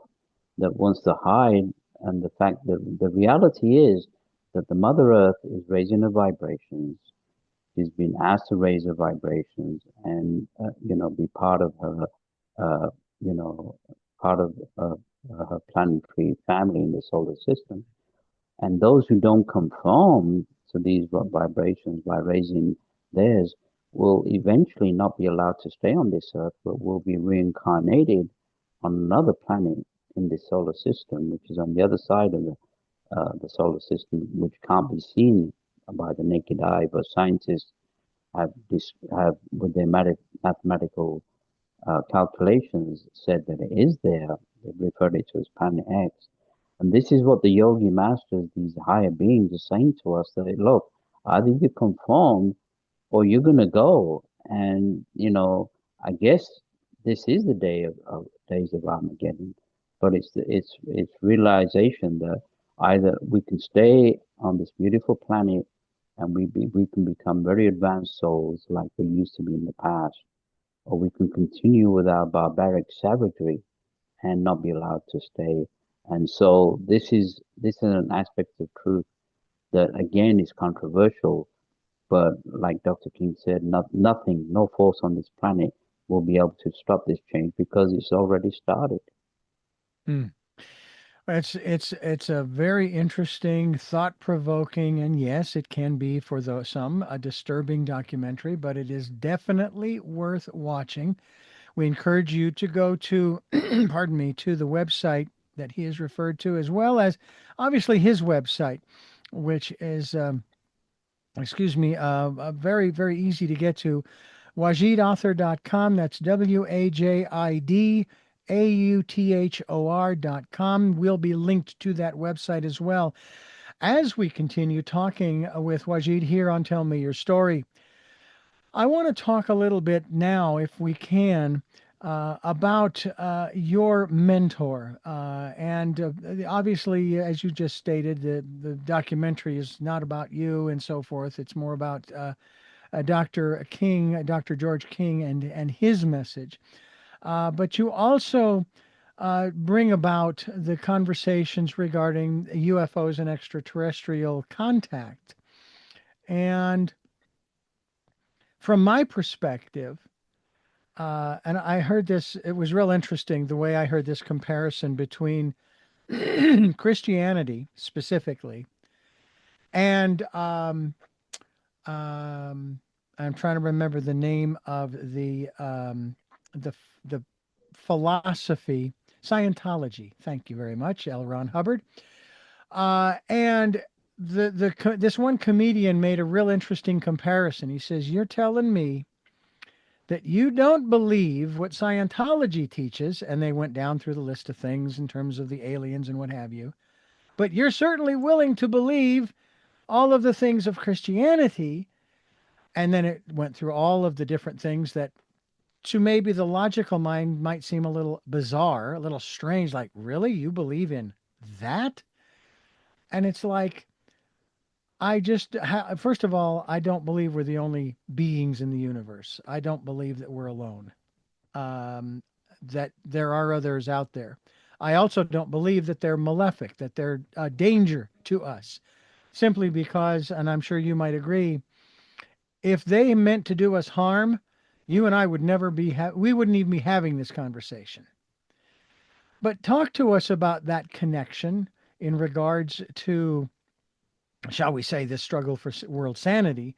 that wants to hide. And the fact that the reality is that the Mother Earth is raising her vibrations. She's been asked to raise her vibrations and be part of her, uh, you know, part of her planetary family in the solar system. And those who don't conform to these vibrations by raising theirs will eventually not be allowed to stay on this earth, but will be reincarnated on another planet in the solar system, which is on the other side of the solar system, which can't be seen by the naked eye, but scientists have with their mathematical calculations said that it is there. They've referred it to as Planet X. And this is what the yogi masters, these higher beings, are saying to us that, look, either you conform or you're going to go. And, I guess this is the days of Armageddon, but it's realization that either we can stay on this beautiful planet and we can become very advanced souls like we used to be in the past, or we can continue with our barbaric savagery and not be allowed to stay. And so this is an aspect of truth that again is controversial, but like Dr. King said, nothing, no force on this planet will be able to stop this change because it's already started. Hmm. It's a very interesting, thought-provoking, and yes, it can be for some a disturbing documentary, but it is definitely worth watching. We encourage you to go to, pardon me, to the website that he has referred to, as well as obviously his website, which is, excuse me, very, very easy to get to. WajidAuthor.com. That's WajidAuthor.com. We'll be linked to that website as well as we continue talking with Wajid here on Tell Me Your Story. I want to talk a little bit now, if we can, about your mentor. And obviously, as you just stated, the documentary is not about you and so forth. It's more about Dr. King, Dr. George King, and his message. But you also bring about the conversations regarding UFOs and extraterrestrial contact. And from my perspective, and I heard this, it was real interesting the way I heard this comparison between Christianity specifically and I'm trying to remember the name of the philosophy, Scientology. Thank you very much, L. Ron Hubbard. And this one comedian made a real interesting comparison. He says, "You're telling me that you don't believe what Scientology teaches," and they went down through the list of things in terms of the aliens and what have you, "but you're certainly willing to believe all of the things of Christianity." And then it went through all of the different things that to maybe the logical mind might seem a little bizarre, a little strange, like, really? You believe in that? And it's like, first of all, I don't believe we're the only beings in the universe. I don't believe that we're alone, that there are others out there. I also don't believe that they're malefic, that they're a danger to us, simply because, and I'm sure you might agree, if they meant to do us harm, you and I would never we wouldn't even be having this conversation. But talk to us about that connection in regards to, shall we say, this struggle for world sanity.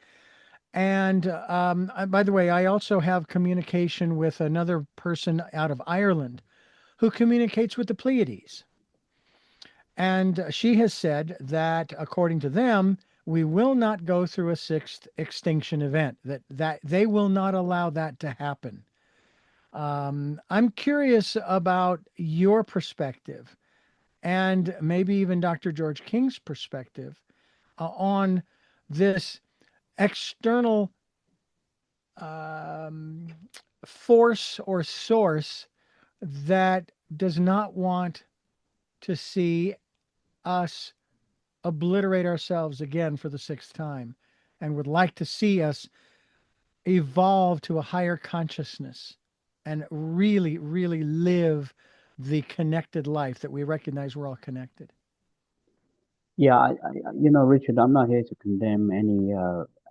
And by the way, I also have communication with another person out of Ireland who communicates with the Pleiades. And she has said that, according to them, we will not go through a sixth extinction event, that they will not allow that to happen. I'm curious about your perspective and maybe even Dr. George King's perspective on this external um, force or source that does not want to see us obliterate ourselves again for the sixth time and would like to see us evolve to a higher consciousness and really, really live the connected life that we recognize we're all connected. Yeah, Richard, I'm not here to condemn any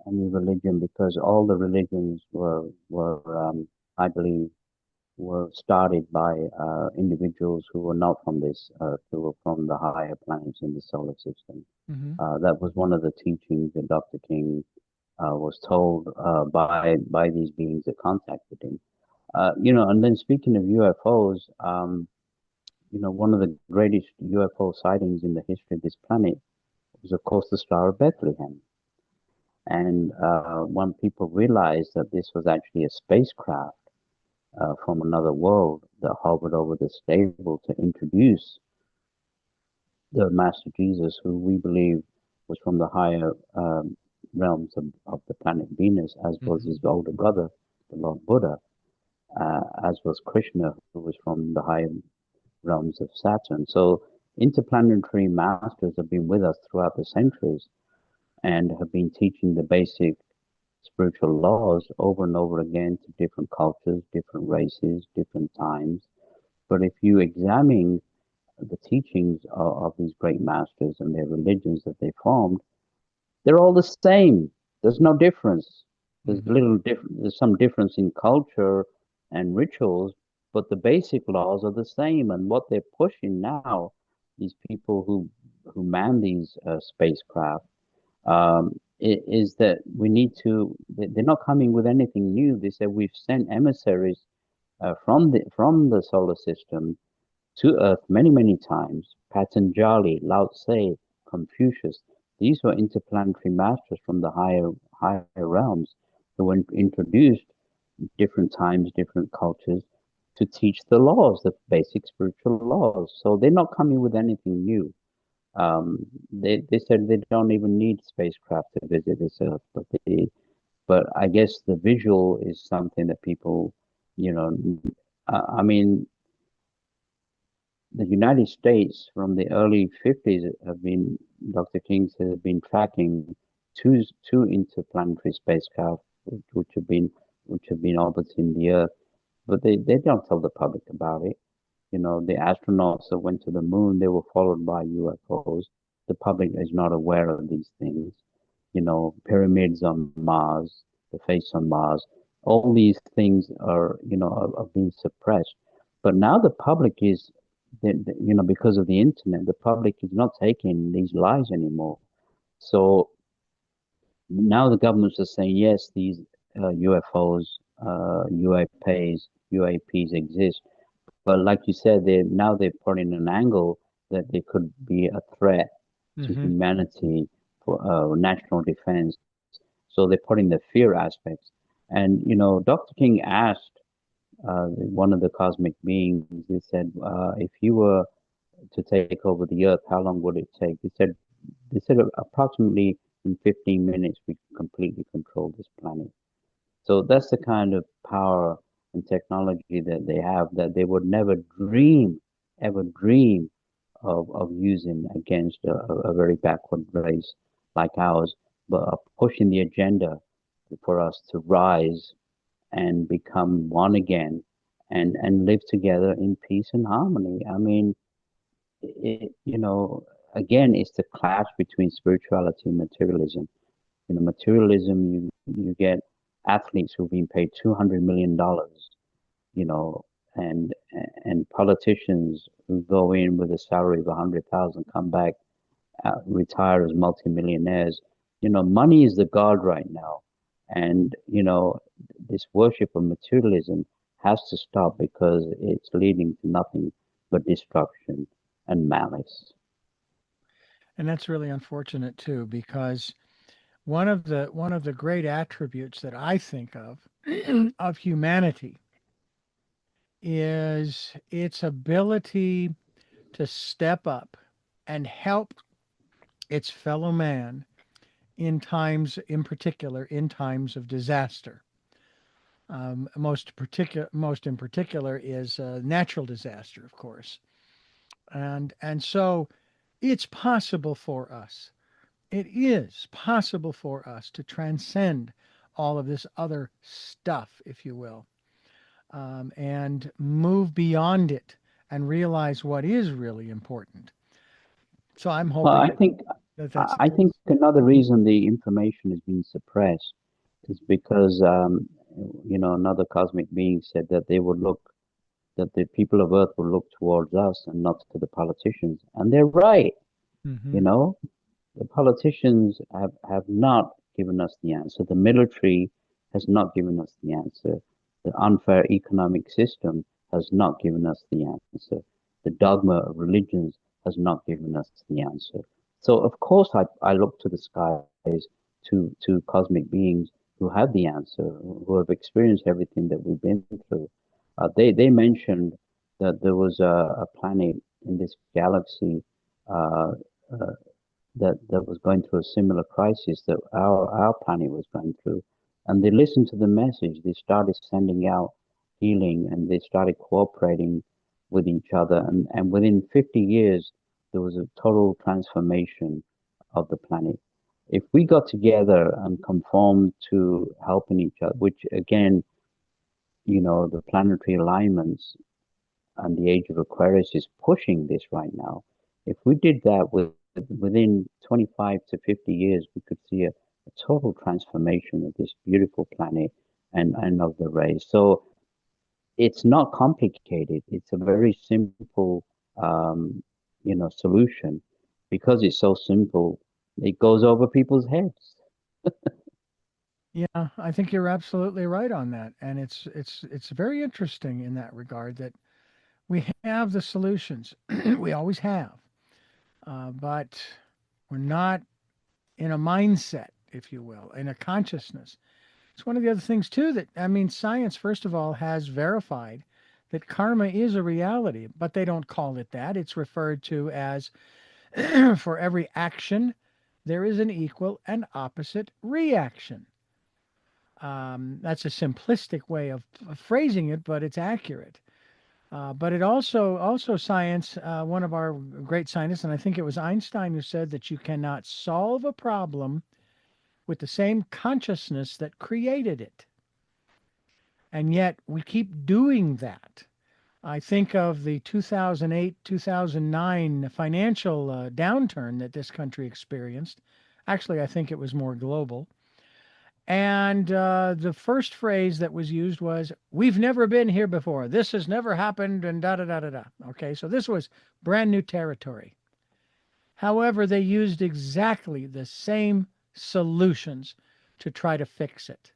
religion because all the religions were I believe, were started by individuals who were not from this earth, who were from the higher planets in the solar system. Mm-hmm. That was one of the teachings that Dr. King was told by these beings that contacted him. And then speaking of UFOs, one of the greatest UFO sightings in the history of this planet was, of course, the Star of Bethlehem. And when people realized that this was actually a spacecraft from another world that hovered over the stable to introduce the Master Jesus, who we believe was from the higher realms of the planet Venus, as was Mm-hmm. his older brother, the Lord Buddha, as was Krishna, who was from the higher realms of Saturn. So interplanetary masters have been with us throughout the centuries and have been teaching the basic spiritual laws over and over again to different cultures, different races, different times. But if you examine the teachings of these great masters and their religions that they formed, they're all the same. There's no difference. Mm-hmm. There's some difference in culture and rituals, but the basic laws are the same. And what they're pushing now, these people who man these spacecraft, is that we need to. They're not coming with anything new. They said we've sent emissaries from the solar system to Earth many, many times. Patanjali, Lao Tse, Confucius, these were interplanetary masters from the higher realms who were introduced different times, different cultures to teach the laws, the basic spiritual laws. So they're not coming with anything new. They said they don't even need spacecraft to visit this Earth, but I guess the visual is something that people, you know, I mean, the United States from the early 50s have been, Dr. King says, have been tracking two interplanetary spacecraft which have been orbiting the Earth, but they don't tell the public about it. The astronauts that went to the moon, they were followed by UFOs. The public is not aware of these things. Pyramids on Mars, the face on Mars, all these things are being suppressed. But now the public is, because of the internet, the public is not taking these lies anymore. So now the governments are saying, yes, these UFOs, UAPs exist. But like you said, they're putting an angle that they could be a threat to Mm-hmm. humanity for national defense. So they're putting the fear aspects. And Dr. King asked one of the cosmic beings. He said, if you were to take over the Earth, how long would it take? They said approximately in 15 minutes we could completely control this planet. So that's the kind of power and technology that they have that they would never dream, ever dream of using against a very backward race like ours, but of pushing the agenda for us to rise and become one again and live together in peace and harmony. I mean, again, it's the clash between spirituality and materialism. Materialism, you get athletes who've been paid $200 million, you know, and and politicians who go in with a salary of 100,000 come back, retire as multimillionaires. Money is the god right now, and this worship of materialism has to stop because it's leading to nothing but destruction and malice. And that's really unfortunate too, because one of the great attributes that I think of of humanity is its ability to step up and help its fellow man in times, in particular, in times of disaster. Most in particular is natural disaster, of course, and so it's possible for us. It is possible for us to transcend all of this other stuff, if you will, and move beyond it and realize what is really important. So I'm Well, hoping that that's the I think case. another reason the information is being suppressed is because another cosmic being said that they would look that the people of Earth will look towards us and not to the politicians, and they're right. Hmm. You know, the politicians have not given us the answer. The military has not given us the answer. The unfair economic system has not given us the answer. The dogma of religions has not given us the answer. So of course I look to the skies, to cosmic beings who have the answer, who have experienced everything that we've been through. They mentioned that there was a planet in this galaxy uh, uh, that was going through a similar crisis that our planet was going through, and they listened to the message. They started sending out healing, and they started cooperating with each other, and within 50 years there was a total transformation of the planet. If we got together and conformed to helping each other, which again, the planetary alignments and the age of Aquarius is pushing this right now. If we did that within 25 to 50 years, we could see a total transformation of this beautiful planet and of the race. So it's not complicated. It's a very simple, solution. Because it's so simple, it goes over people's heads. Yeah, I think you're absolutely right on that, and it's very interesting in that regard that we have the solutions, we always have, but we're not in a mindset, if you will, in a consciousness. It's one of the other things too that I mean, science first of all has verified that karma is a reality, but they don't call it that. It's referred to as for every action, there is an equal and opposite reaction. That's a simplistic way of phrasing it, but it's accurate. But it also science. One of our great scientists, and I think it was Einstein, who said that you cannot solve a problem with the same consciousness that created it, and yet we keep doing that. I think of the 2008 2009 financial downturn that this country experienced. Actually, I think it was more global. And the first phrase that was used was, "We've never been here before. This has never happened," and da da da da da. Okay, so this was brand new territory. However, they used exactly the same solutions to try to fix it.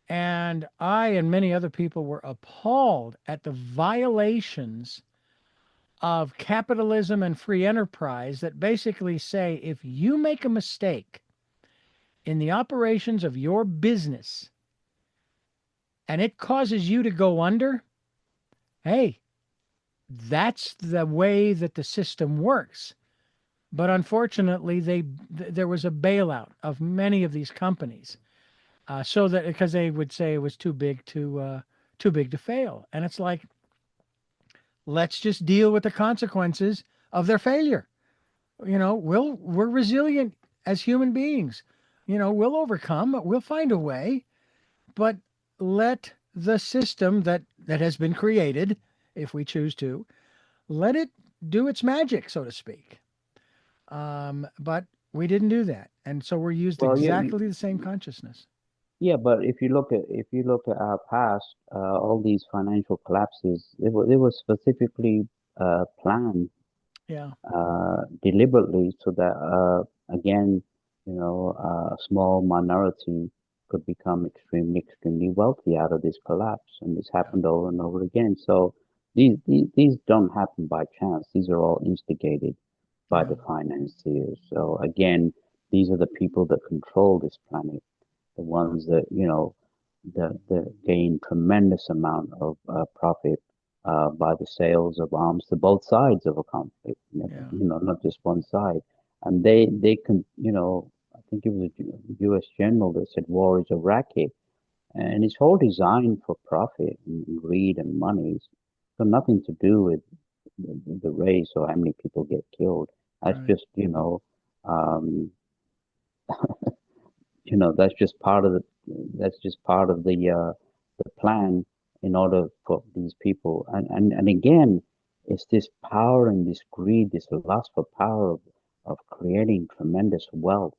And I and many other people were appalled at the violations of capitalism and free enterprise that basically say if you make a mistake in the operations of your business and it causes you to go under, hey, that's the way that the system works. But unfortunately, there was a bailout of many of these companies, so that because they would say it was too big to fail, and it's like, let's just deal with the consequences of their failure. We're resilient as human beings. We'll overcome. We'll find a way. But let the system that has been created, if we choose to, let it do its magic, so to speak. But we didn't do that, and so we're used Well, exactly the same consciousness. yeah, but if you look at our past, all these financial collapses, they were specifically planned Yeah, deliberately so that again, a small minority could become extremely wealthy out of this collapse, and this yeah, happened over and over again. So these don't happen by chance. These are all instigated by yeah, the financiers. So again, these are the people that control this planet, the ones that that gain tremendous amount of profit by the sales of arms to both sides of a conflict, yeah, not just one side. And they can, I think it was a U.S. general that said war is a racket, and it's all designed for profit and greed and money. It's got nothing to do with the race or how many people get killed. That's Right. just, um, that's just part of the plan in order for these people. And again, it's this power and this greed, this lust for power of creating tremendous wealth.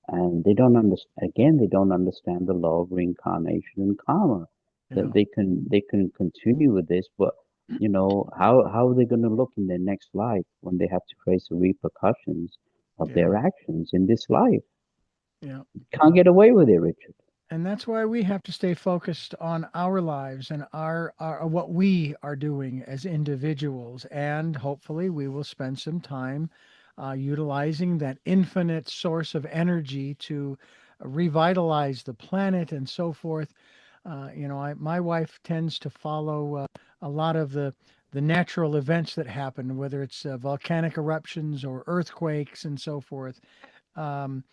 And they don't understand, again, they don't understand the law of reincarnation and karma. That Yeah. they can continue with this, but how are they going to look in their next life when they have to face the repercussions of Yeah. their actions in this life? Yeah. Can't get away with it, Richard. And that's why we have to stay focused on our lives and our what we are doing as individuals. And hopefully, we will spend some time utilizing that infinite source of energy to revitalize the planet and so forth. My wife tends to follow a lot of the natural events that happen, whether it's volcanic eruptions or earthquakes and so forth. Um,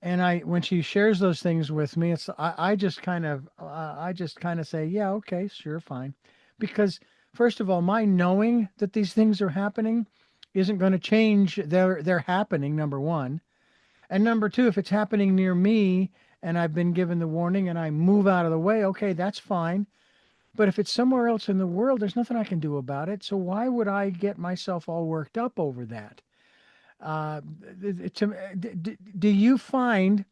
and when she shares those things with me, I just kind of say, yeah, okay, sure, fine, because first of all, my knowing that these things are happening isn't going to change. They're happening. Number one, and number two, if it's happening near me and I've been given the warning and I move out of the way, okay, that's fine. But if it's somewhere else in the world, there's nothing I can do about it. So why would I get myself all worked up over that? Uh, do you find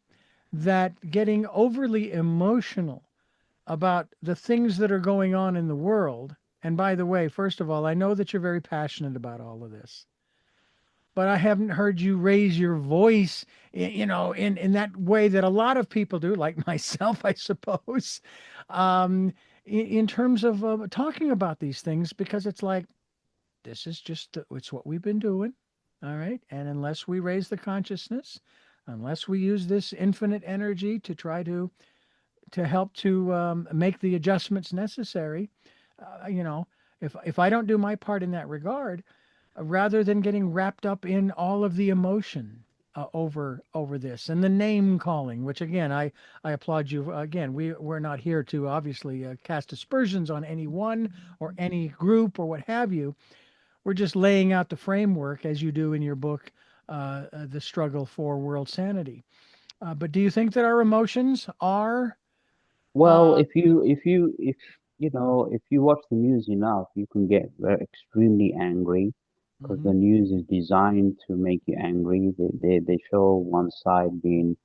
that getting overly emotional about the things that are going on in the world? And by the way, first of all, I know that you're very passionate about all of this, but I haven't heard you raise your voice, in that way that a lot of people do, like myself, I suppose, um, in terms of talking about these things, because it's like, this is just, it's what we've been doing. All right. And unless we raise the consciousness, unless we use this infinite energy to try to help to make the adjustments necessary, uh, you know, if I don't do my part in that regard, rather than getting wrapped up in all of the emotion over this and the name calling, which again I applaud you. Again, we're not here to obviously cast aspersions on anyone or any group or what have you. We're just laying out the framework as you do in your book, The Struggle for World Sanity. But do you think that our emotions are Well, uh, if you watch the news enough, you can get extremely angry because mhm, the news is designed to make you angry. They show one side being,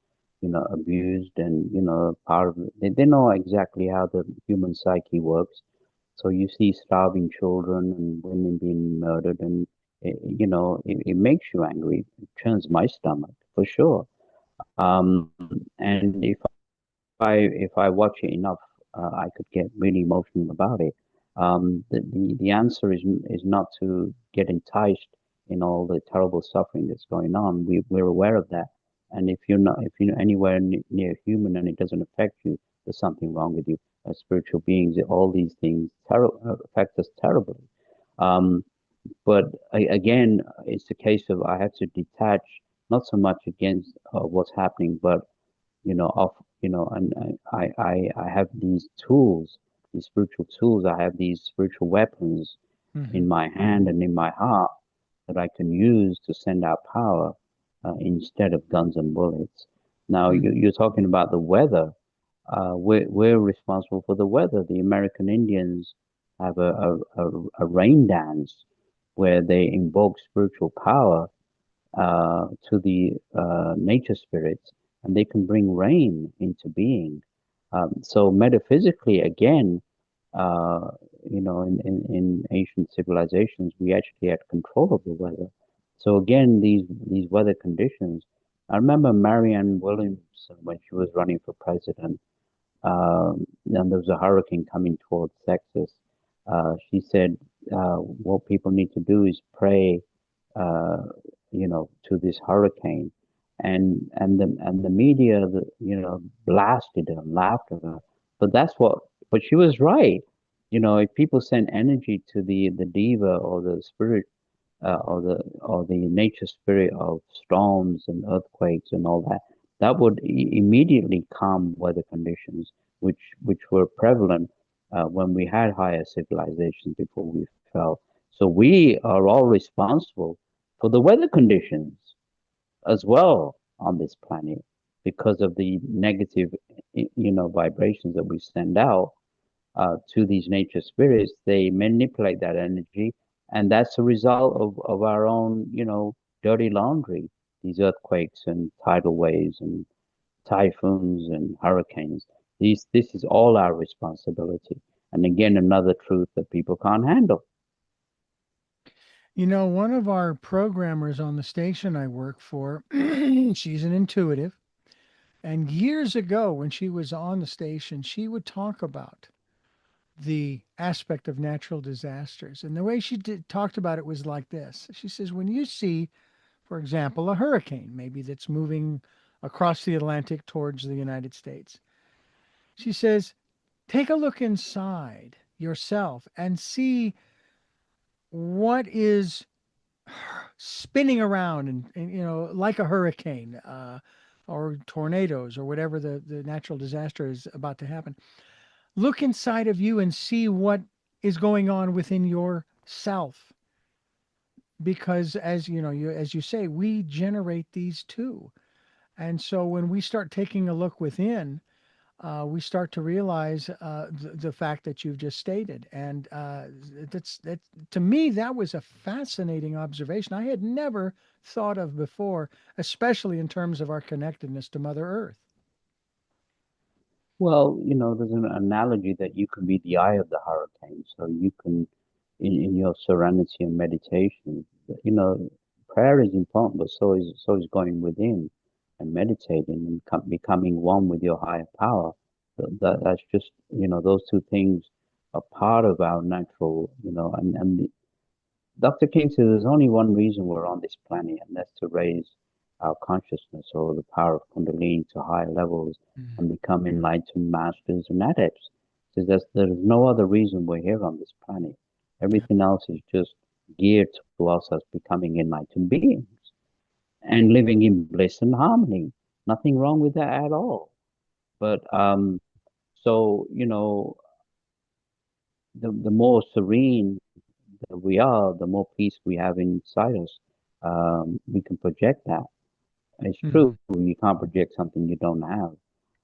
abused, and part of it. They know exactly how the human psyche works. So you see starving children and women being murdered, and it makes you angry. It turns my stomach for sure. And if I watch it enough, I could get really emotional about it. The answer is not to get enticed in all the terrible suffering that's going on. We're aware of that, and if you're anywhere near human and it doesn't affect you, there's something wrong with you. As spiritual beings, all these things affect us terribly. Um, but again, it's a case of I have to detach not so much against what's happening, but of and I have these tools, these spiritual tools. I have these spiritual weapons mhm, in my hand and in my heart that I can use to send out power instead of guns and bullets. Now mhm, you're talking about the weather. We're responsible for the weather. The American Indians have a rain dance where they invoke spiritual power to the nature spirits, and they can bring rain into being. So metaphysically, again, uh, in ancient civilizations, we actually had control of the weather. So again, these weather conditions. I remember Marianne Williamson when she was running for president, and there was a hurricane coming towards Texas. She said, what people need to do is pray uh, to this hurricane, and the media, blasted her and laughed at her. But but she was right. If people send energy to the diva or the spirit or the nature spirit of storms and earthquakes and all that, that would immediately calm weather conditions. which were prevalent when we had higher civilizations before we fell. So we are all responsible for the weather conditions as well on this planet because of the negative, vibrations that we send out to these nature spirits. They manipulate that energy, and that's a result of our own, dirty laundry. These earthquakes and tidal waves and typhoons and hurricanes. This is all our responsibility. And again, another truth that people can't handle. One of our programmers on the station I work for, she's an intuitive. And years ago, when she was on the station, she would talk about the aspect of natural disasters. And the way talked about it was like this. She says, when you see, for example, a hurricane, maybe that's moving across the Atlantic towards the United States, she says, take a look inside yourself and see what is spinning around and like a hurricane or tornadoes or whatever the natural disaster is about to happen. Look inside of you and see what is going on within yourself, because as you say, we generate these too. And so when we start taking a look within, we start to realize the fact that you've just stated. And that to me, that was a fascinating observation I had never thought of before, especially in terms of our connectedness to Mother Earth. Well, there's an analogy that you can be the eye of the hurricane. So you can, in your serenity and meditation, you know, prayer is important, but so is going within and meditating and becoming one with your higher power. That's just, those two things are part of our natural, and Dr. King says there's only one reason we're on this planet, and that's to raise our consciousness or the power of Kundalini to higher levels and become enlightened masters and adepts. Says there's no other reason we're here on this planet. Everything else is just geared to us as becoming enlightened beings and living in bliss and harmony. Nothing wrong with that at all. But so the more serene that we are, the more peace we have inside us. We can project that. It's Mm-hmm. true, you can't project something you don't have.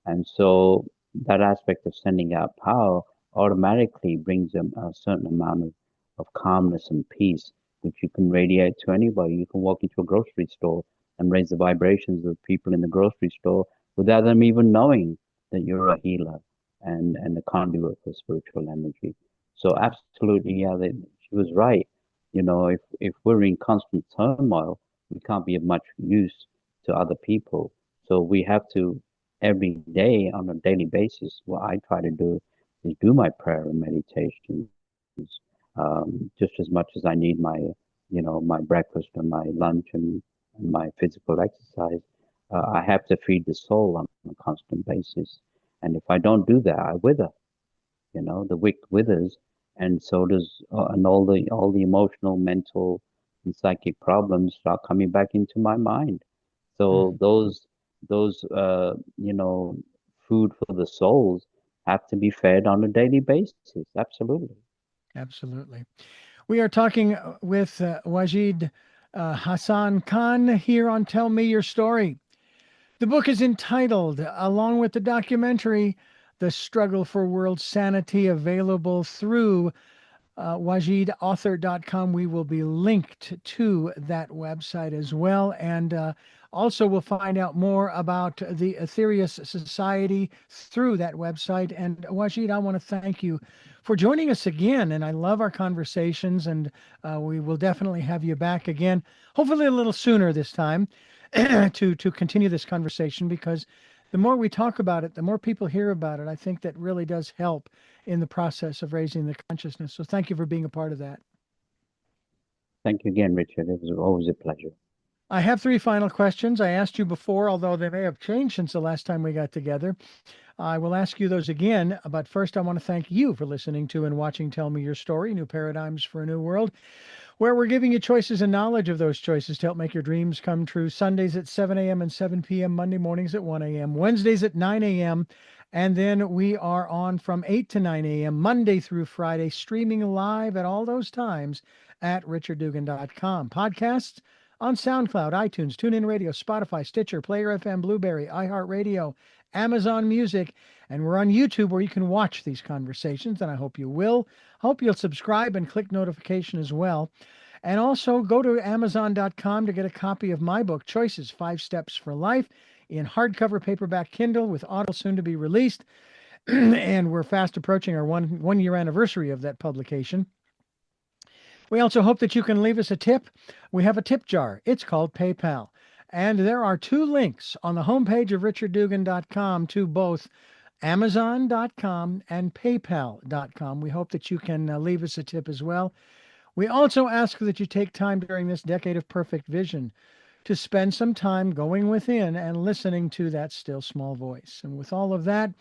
And so that aspect of sending out power automatically brings a certain amount of calmness and peace, which you can radiate to anybody. You can walk into a grocery store and raise the vibrations of people in the grocery store without them even knowing that you're a healer and a conduit for spiritual energy. So Yeah, absolutely, yeah, she was right. If we're in constant turmoil, we can't be of much use to other people. So we have to every day on a daily basis. What I try to do is do my prayer and meditations just as much as I need my breakfast and my lunch and my physical exercise. I have to feed the soul on a constant basis. And if I don't do that, I wither. The wick withers, and so does, and all the emotional, mental, and psychic problems start coming back into my mind. So those food for the souls have to be fed on a daily basis. Absolutely. absolutely. We are talking with Wajid Hassan Khan here on Tell Me Your Story. The book is entitled, along with the documentary, The Struggle for World Sanity, available through wajidauthor.com. We will be linked to that website as well. And also, we'll find out more about the Aetherius Society through that website. And Wajid, I want to thank you for joining us again. And I love our conversations, and we will definitely have you back again, hopefully a little sooner this time, to continue this conversation, because the more we talk about it, the more people hear about it. I think that really does help in the process of raising the consciousness. So thank you for being a part of that. Thank you again, Richard. It was always a pleasure. I have three final questions. I asked you before, although they may have changed since the last time we got together. I will ask you those again, but first I want to thank you for listening to and watching Tell Me Your Story, New Paradigms for a New World, where we're giving you choices and knowledge of those choices to help make your dreams come true. Sundays at 7 a.m. and 7 p.m., Monday mornings at 1 a.m., Wednesdays at 9 a.m., And then we are on from 8 to 9 a.m. Monday through Friday, streaming live at all those times at richarddugan.com. Podcasts on SoundCloud, iTunes, TuneIn Radio, Spotify, Stitcher, Player FM, Blueberry, iHeartRadio, Amazon Music, and we're on YouTube where you can watch these conversations, and I hope you will. Hope you'll subscribe and click notification as well. And also go to Amazon.com to get a copy of my book, Choices 5 Steps for Life, in hardcover, paperback, Kindle, with Audible soon to be released. And we're fast approaching our one year anniversary of that publication. We also hope that you can leave us a tip. We have a tip jar. It's called PayPal. And there are two links on the homepage of richarddugan.com to both Amazon.com and PayPal.com. We hope that you can leave us a tip as well. We also ask that you take time during this decade of perfect vision to spend some time going within and listening to that still small voice. And with all of that,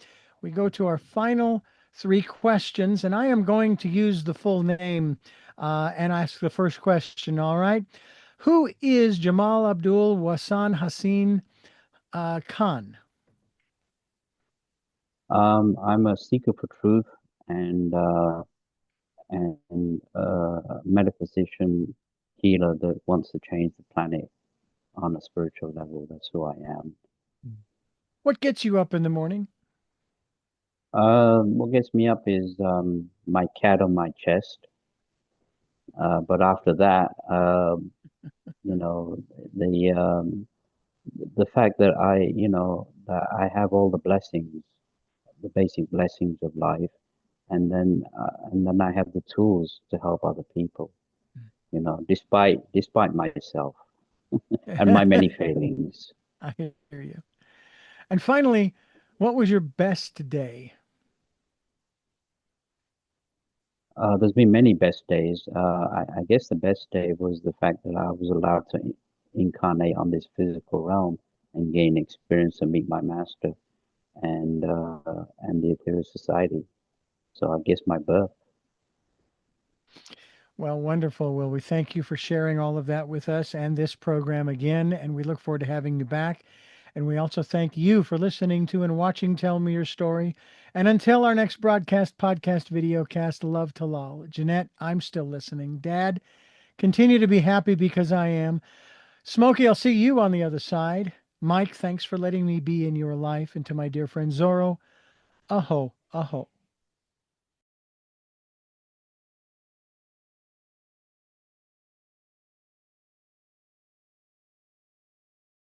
we go to our final three questions. And I am going to use the full name and ask the first question. All right. Who is Jamal Abdul Wajid Hassan Khan? I'm a seeker for truth and metaphysician healer that wants to change the planet on a spiritual level. That's who I am. What gets you up in the morning? What gets me up is my cat on my chest. But after that, you know, the the fact that that I have all the blessings, the basic blessings of life, and then I have the tools to help other people. Despite myself and my many failings. I hear you. And finally, what was your best day? There's been many best days. I guess the best day was the fact that I was allowed to incarnate on this physical realm and gain experience and meet my master and the Ethereal Society. So I guess my birth. Well, wonderful. Well, we thank you for sharing all of that with us and this program again, and we look forward to having you back. And we also thank you for listening to and watching Tell Me Your Story. And until our next broadcast, podcast, video cast, love to Lal. Jeanette, I'm still listening. Dad, continue to be happy because I am. Smokey, I'll see you on the other side. Mike, thanks for letting me be in your life. And to my dear friend Zorro, aho, aho.